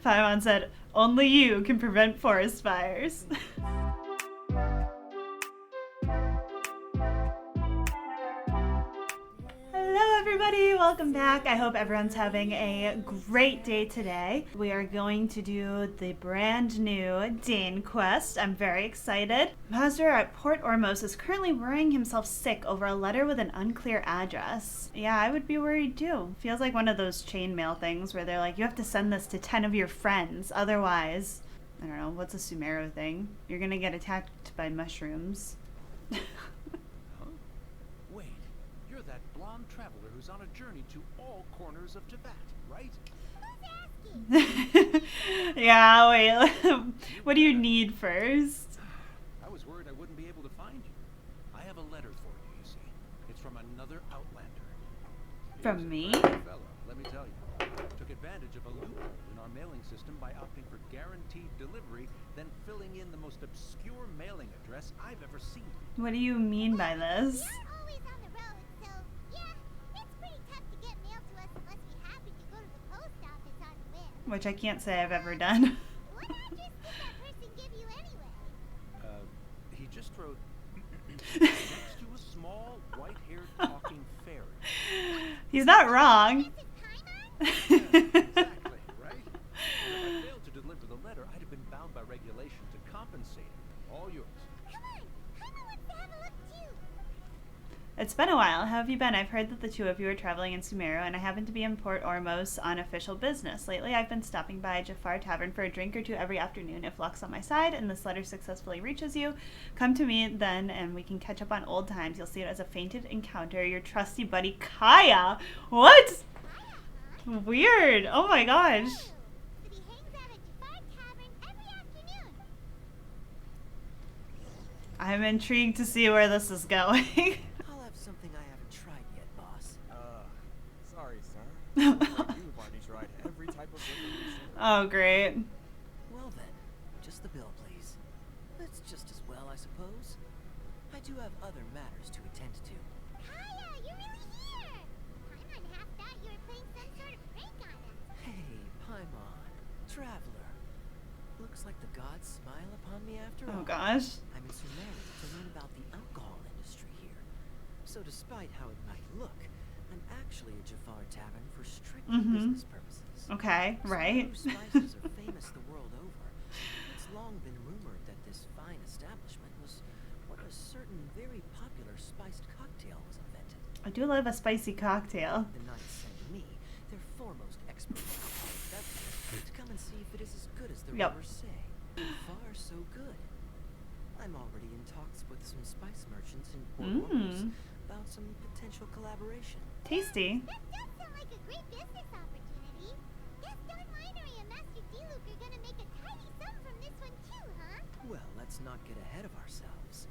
Paimon said, only you can prevent forest fires. Hello everybody, welcome back. I hope everyone's having a great day today. We are going to do the brand new Dane quest. I'm very excited. Mazur at Port Ormos is currently worrying himself sick over a letter with an unclear address. Yeah, I would be worried too. Feels like one of those chainmail things where they're like, you have to send this to 10 of your friends, otherwise, I don't know, what's a sumeru thing? You're gonna get attacked by mushrooms. That blonde traveler who's on a journey to all corners of Tibet, right? Yeah, wait. What do you need first? I was worried I wouldn't be able to find you. I have a letter for you, you see. It's from another Outlander. From me? Fellow, let me tell you. Took advantage of a loophole in our mailing system by opting for guaranteed delivery, then filling in the most obscure mailing address I've ever seen. What do you mean by this? Which I can't say I've ever done. What address did that person give you anyway? He just wrote next to a small, white-haired talking fairy. He's not wrong. Exactly, right? And if I failed to deliver the letter, I'd have been bound by regulation to compensate him. All yours. Come on, Paimon wants to have a look too. It's been a while. How have you been? I've heard that the two of you are traveling in Sumeru, and I happen to be in Port Ormos on official business. Lately, I've been stopping by Jafar Tavern for a drink or two every afternoon. If luck's on my side and this letter successfully reaches you, come to me then and we can catch up on old times. You'll see it as a fainted encounter. Your trusty buddy, KAEYA. What? Weird. Oh my gosh. But he hangs out at Jafar Tavern every afternoon. I'm intrigued to see where this is going. Something I haven't tried yet, boss. Sorry, sir. You've already tried every type of liquor. Oh, great. Well then, just the bill, please. That's just as well, I suppose. I do have other matters to attend to. KAEYA, you're really here! Paimon half thought you were playing some sort of prank on us. Hey, Paimon, traveler. Looks like the gods smile upon me after all. Oh gosh. I'm in Sumeru to learn about the alcohol industry here. So despite how it might look, I'm actually at Jafar Tavern for strictly business purposes. Okay, right. Sumeru spices are famous the world over. It's long been rumored that this fine establishment was where a certain very popular spiced cocktail was invented. I do love a spicy cocktail. The knights send me, their foremost expert to come and see if it is as good as the rumors say. So far, so good. I'm already in talks with some spice merchants in Port Ormos about some potential collaboration. Tasty. That does sound like a great business opportunity. Guess Don Winery and Master D-Luke are gonna make a tidy sum from this one too, huh? Well, let's not get ahead of ourselves.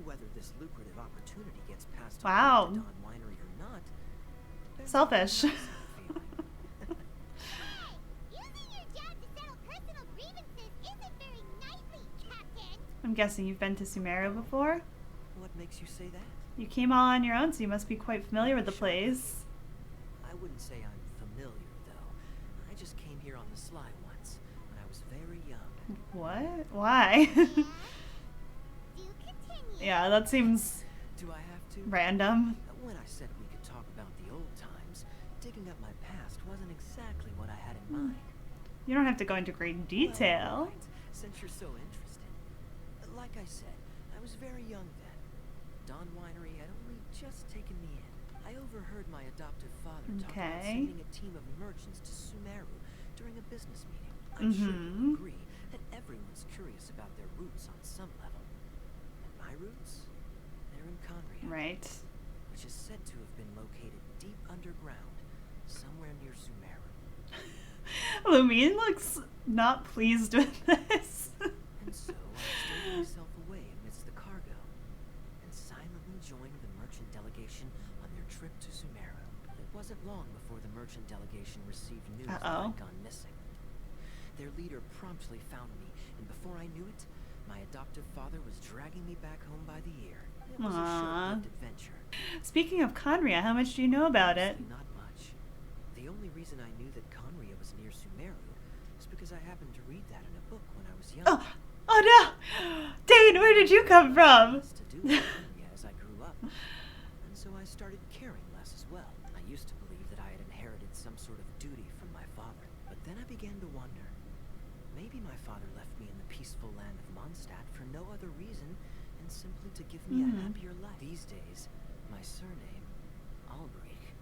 Whether this lucrative opportunity gets passed Wow. on to Don Winery or not, Selfish. Using your job to settle personal grievances isn't very knightly, Captain. I'm guessing you've been to Sumeru before? What makes you say that? You came all on your own, so you must be quite familiar with the place. I wouldn't say I'm familiar, though. I just came here on the sly once, when I was very young. What? Why? Do continue. Yeah, that seems Do I have to? random. When I said we could talk about the old times, digging up my past wasn't exactly what I had in mind. You don't have to go into great detail. Well, right, since you're so interested. Like I said, I was very young then. Don Winery had only just taken me in. I overheard my adoptive father talk about sending a team of merchants to Sumeru during a business meeting. I'm sure you'll agree that everyone's curious about their roots on some level. And my roots? They're in Conria. Right. Which is said to have been located deep underground, somewhere near Sumeru. Lumine looks not pleased with this. And so I stowed myself away amidst the cargo, and silently joined the merchant delegation on their trip to Sumeru. It wasn't long before the merchant delegation received news that I'd gone missing. Their leader promptly found me, and before I knew it, my adoptive father was dragging me back home by the ear. It was a short-lived adventure. Speaking of Conria, how much do you know about it? Not much. The only reason I knew that Conria was near Sumeru is because because I happened to read that in a book when I was young. Oh, oh no! Dane, where did you come from? To do with Korea as I grew up, and so I started caring less as well. I used to believe that I had inherited some sort of duty from my father, but then I began to wonder. Maybe my father left me in the peaceful land of Mondstadt for no other reason than simply to give me a happier life. These days, my surname, Albrecht,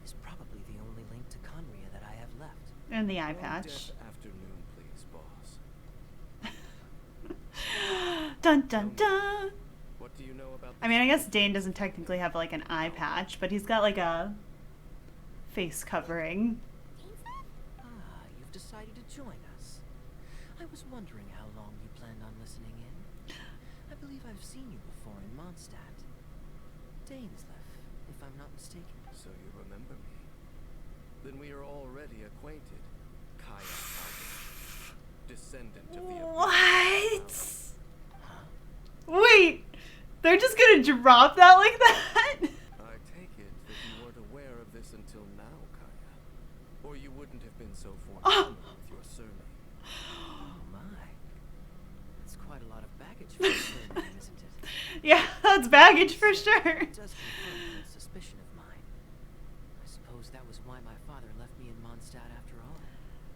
is probably the only link to Conria that I have left. And the eye One patch. death afternoon, please, boss. Dun dun dun! What do you know about I mean, I guess Dane doesn't technically have like an eye patch, but he's got like a face covering. Ah, you've decided to join us. I was wondering how long you planned on listening in. I believe I've seen you before in Mondstadt. DAINSLEIF, if I'm not mistaken. So you remember me? Then we are already acquainted. KAEYA, descendant of the What? Huh? Wait! They're just gonna drop that like that? I take it that you weren't aware of this until now, KAEYA. Or you wouldn't have been so forthcoming with your surname. Oh my. That's quite a lot of baggage for a surname, isn't it? Yeah, that's baggage for sure. It does confirm that suspicion of mine. I suppose that was why my father left me in Mondstadt after all.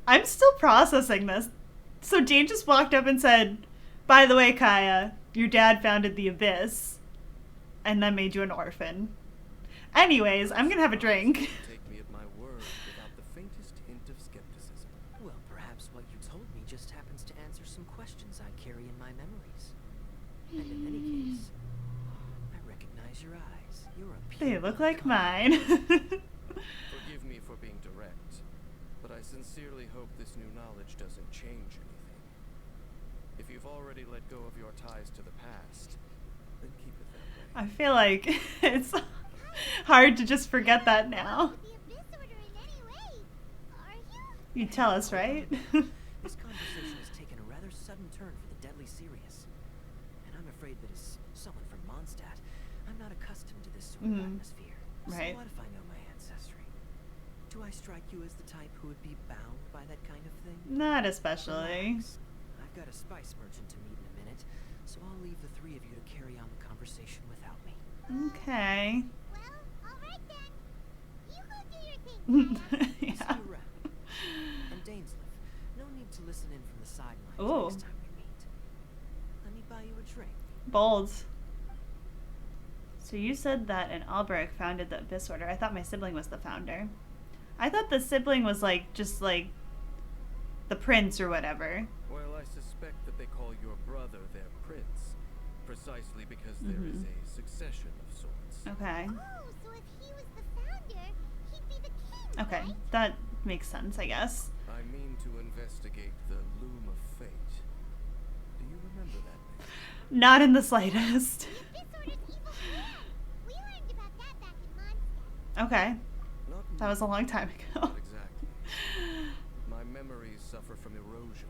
I'm still processing this. So Dane just walked up and said, by the way, KAEYA, your dad founded the Abyss and then made you an orphan. Anyways, I'm gonna have a drink. Take me at my word without the faintest hint of skepticism. Well, perhaps what you told me just happens to answer some questions I carry in my memories. And in any case, I recognize your eyes. You're a pure They look like blood mine. Forgive me for being direct, but I sincerely hope this new knowledge doesn't change anything. If you've already let go of your ties to the past, then keep it that way. I feel like it's hard to just forget that now. The Abyss Order in any way. Are you? You tell us, right? This conversation has taken a rather sudden turn for the deadly serious. And I'm afraid that as someone from Mondstadt, I'm not accustomed to this sort of atmosphere. Right. So what if I know my ancestry? Do I strike you as the type who would be bound by that kind of thing? Not especially. Relax. I've got a spice merchant to meet in a minute, so I'll leave the three of you to carry on the conversation without me. Okay. Well, all right then. You go do your thing. KAEYA. Yeah. See you around. And DAINSLEIF, no need to listen in from the sidelines Ooh. next time we meet. Let me buy you a drink. Bold. So you said that an Albrecht founded the Abyss Order. I thought my sibling was the founder. I thought the sibling was like just like the prince or whatever. Well, I suspect that they call your brother their prince, precisely because there is a succession of sorts. Okay. Oh, so if he was the founder, he'd be the king, Okay. right? That makes sense, I guess. I mean to investigate the Loom of Fate. Do you remember that name? Not in the slightest. The Abyss Order's evil plan. We learned about that back in Mondstadt. Okay. Not That was a long time ago. Not exactly. My memories suffer from erosion.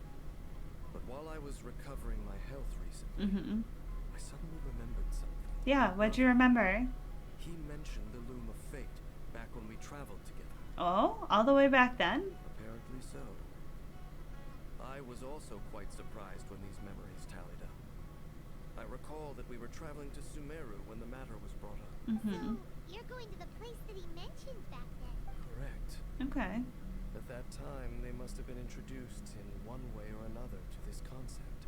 But while I was recovering my health recently, I suddenly remembered something. Yeah, what'd you remember? He mentioned the Loom of Fate back when we traveled together. Oh, all the way back then? Apparently so. I was also quite surprised when these memories tallied up. I recall that we were traveling to Sumeru when the matter was brought up. So, you're going to the place that he mentioned back then. Correct. Okay. At that time, they must have been introduced in one way or another to this concept.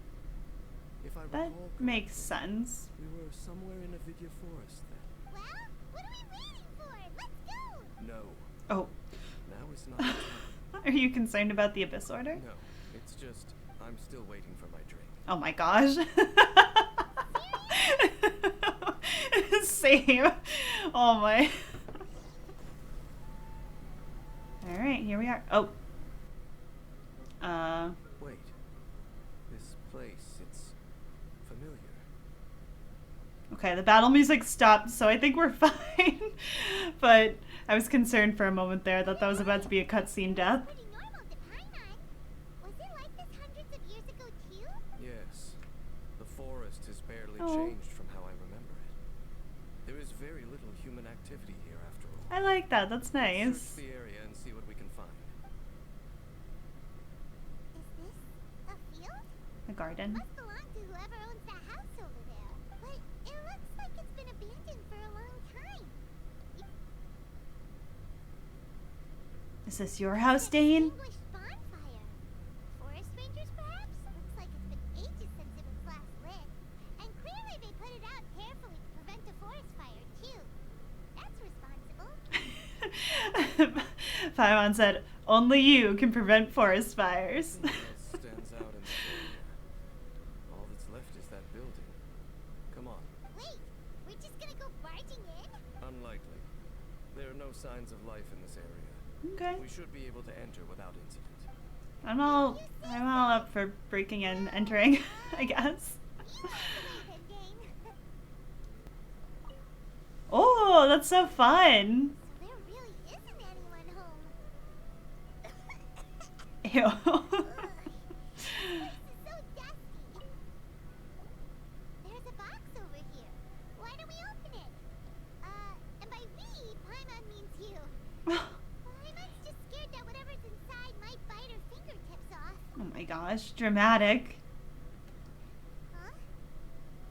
If I That recall makes correctly, sense. we were somewhere in a Vidya forest then. Well, what are we waiting for? Let's go! No, Oh. now is not the time. Are you concerned about the Abyss Order? No, it's just, I'm still waiting for my drink. Oh my gosh. Same. Oh my. Alright, here we are. Oh. Wait, this place, it's familiar. Okay, the battle music stopped, so I think we're fine. But I was concerned for a moment there that was about to be a cutscene death. Pretty normal to Paimon. Was it like this hundreds of years ago too? Yes, the forest has barely Oh. changed from how I remember it. There is very little human activity here after all. I like that, that's nice. Search the area and see what we can find. Is A garden. Must belong to whoever owns that house over there. But it looks like it's been abandoned for a long time. Is this your house, Dane? Extinguished bonfire. Forest rangers, perhaps? Looks like it's been ages since it was last lit. And clearly they put it out carefully to prevent a forest fire, too. That's responsible. Paimon said, only you can prevent forest fires. Nothing else stands out in this area. All that's left is that building. Come on. Wait, we're just gonna go barging in? Unlikely. There are no signs of life in this area. Okay. We should be able to enter without incident. I'm all up for breaking and entering, I guess. You know the way, Dane. Oh, that's so fun. So there really isn't anyone home. Ew. Ugh, this place is so dusty. There's a box over here. Why don't we open it? And by we, Paimon means you. Paimon's just scared that whatever's inside might bite her fingertips off. Oh my gosh, dramatic. Huh?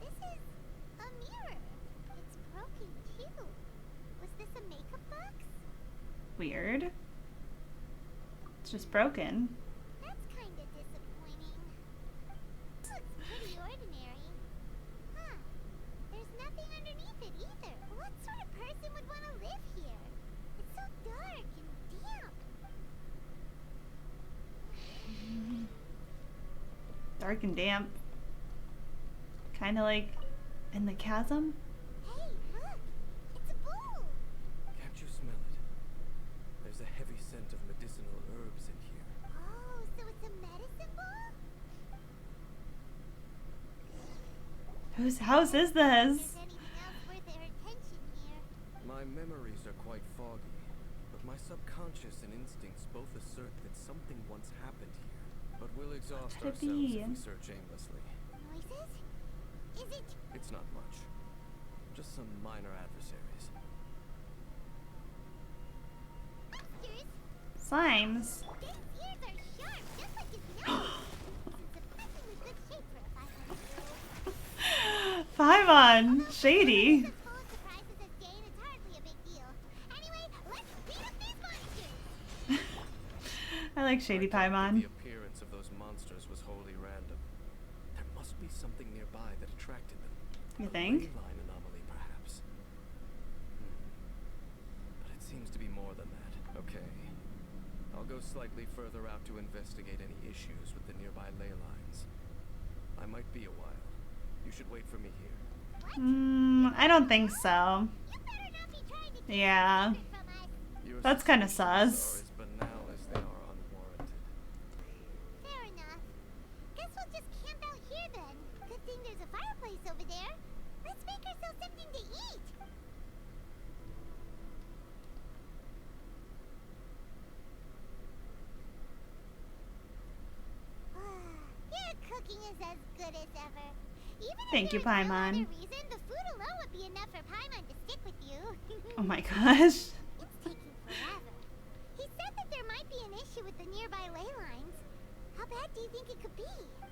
This is a mirror. It's broken too. Was this a makeup box? Weird. It's just broken. That's kinda disappointing. Looks pretty ordinary. Huh. There's nothing underneath it either. What sort of person would want to live here? It's so dark and damp. Dark and damp. Kind of like in the chasm. Hey, look! It's a bowl! Can't you smell it? There's a heavy scent of medicinal herbs in here. Oh, so it's a medicine bowl? Whose house is If this? there's anything else worth their attention here. My memories are quite foggy, but my subconscious and instincts both assert that something once happened here. But we'll exhaust could it ourselves be? if we search aimlessly. Noises? Is it... It's not much. Just some minor adversaries. monsters? Slimes. Dane's ears are sharp, just like his nose. It's in surprisingly good shape for a 500-year-old. Paimon. Shady. As full of surprises as Dane, it's hardly a big deal. Anyway, let's beat up these monsters! I like Shady I doubt that Paimon. The appearance of those monsters was wholly random. There must be something nearby that attracted them. You A think? ley line anomaly, perhaps. But it seems to be more than that. Okay. I'll go slightly further out to investigate any issues with the nearby ley lines. I might be a while. You should wait for me here. I don't think so. You better not be trying to keep Yeah. a secret from us. Your That's kinda suspicions sus. are as banal as they are unwarranted. Fair enough. Guess we'll just camp out here then. Good thing there's a fireplace over there. Let's make ourselves something to eat. Your cooking is as good as ever. Even Thank you, if there was no Paimon. other reason, the food alone would be enough for Paimon to stick with you. Oh my gosh. It's taking forever. He said that there might be an issue with the nearby ley lines. How bad do you think it could be?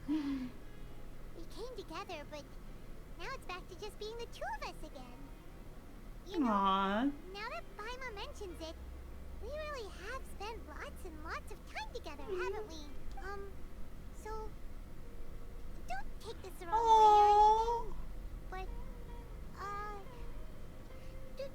We came together, but now it's back to just being the two of us again. You know, Aww. now that Paimon mentions it, we really have spent lots and lots of time together, haven't we? So don't take this the wrong way or anything, Oh. but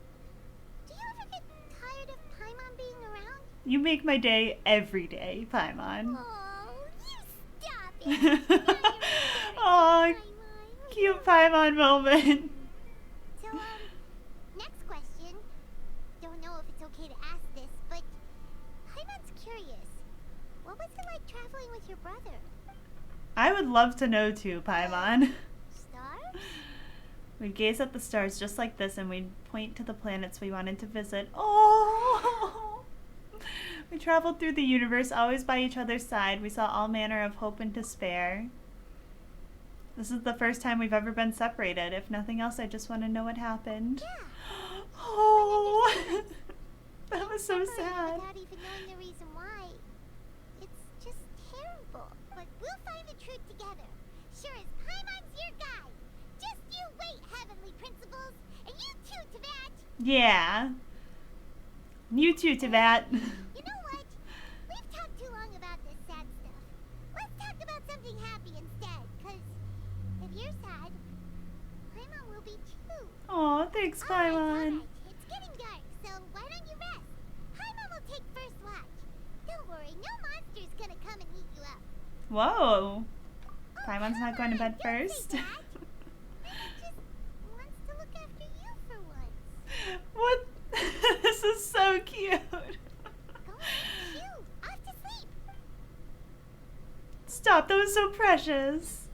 do you ever get tired of Paimon being around? You make my day every day, Paimon. Oh, you stop it! Now you're embarrassing Aw, Paimon. cute Paimon moment. So, next question. Don't know if it's okay to ask this, but Paimon's curious. What was it like traveling with your brother? I would love to know too, Paimon. Stars? We'd gaze at the stars just like this and we'd point to the planets we wanted to visit. Oh! We traveled through the universe, always by each other's side. We saw all manner of hope and despair. This is the first time we've ever been separated. If nothing else, I just want to know what happened. Yeah. Oh! That was so Separated sad. Without even knowing the reason why. It's just terrible. But we'll find the truth together. sure as Paimon's your guy. Just you wait, Heavenly Principles. And you too, Teyvat. Yeah. You too, Teyvat. You know what? We've talked too long about this sad stuff. Let's talk about something happy instead, because if you're sad, Paimon will be too. Aw, thanks, Paimon. Alright. It's getting dark, so why don't you rest? Paimon will take first watch. Don't worry, no monster's gonna come and eat you up. Whoa. Oh, Paimon's not going to bed first. Paimon just wants to look after you for once. What? This is so cute. Go on, shoo! Off to sleep! Stop, that was so precious.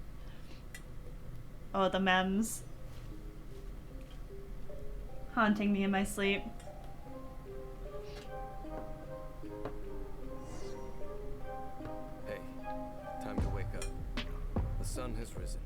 Oh, the memes. Haunting me in my sleep. Hey, time to wake up. The sun has risen.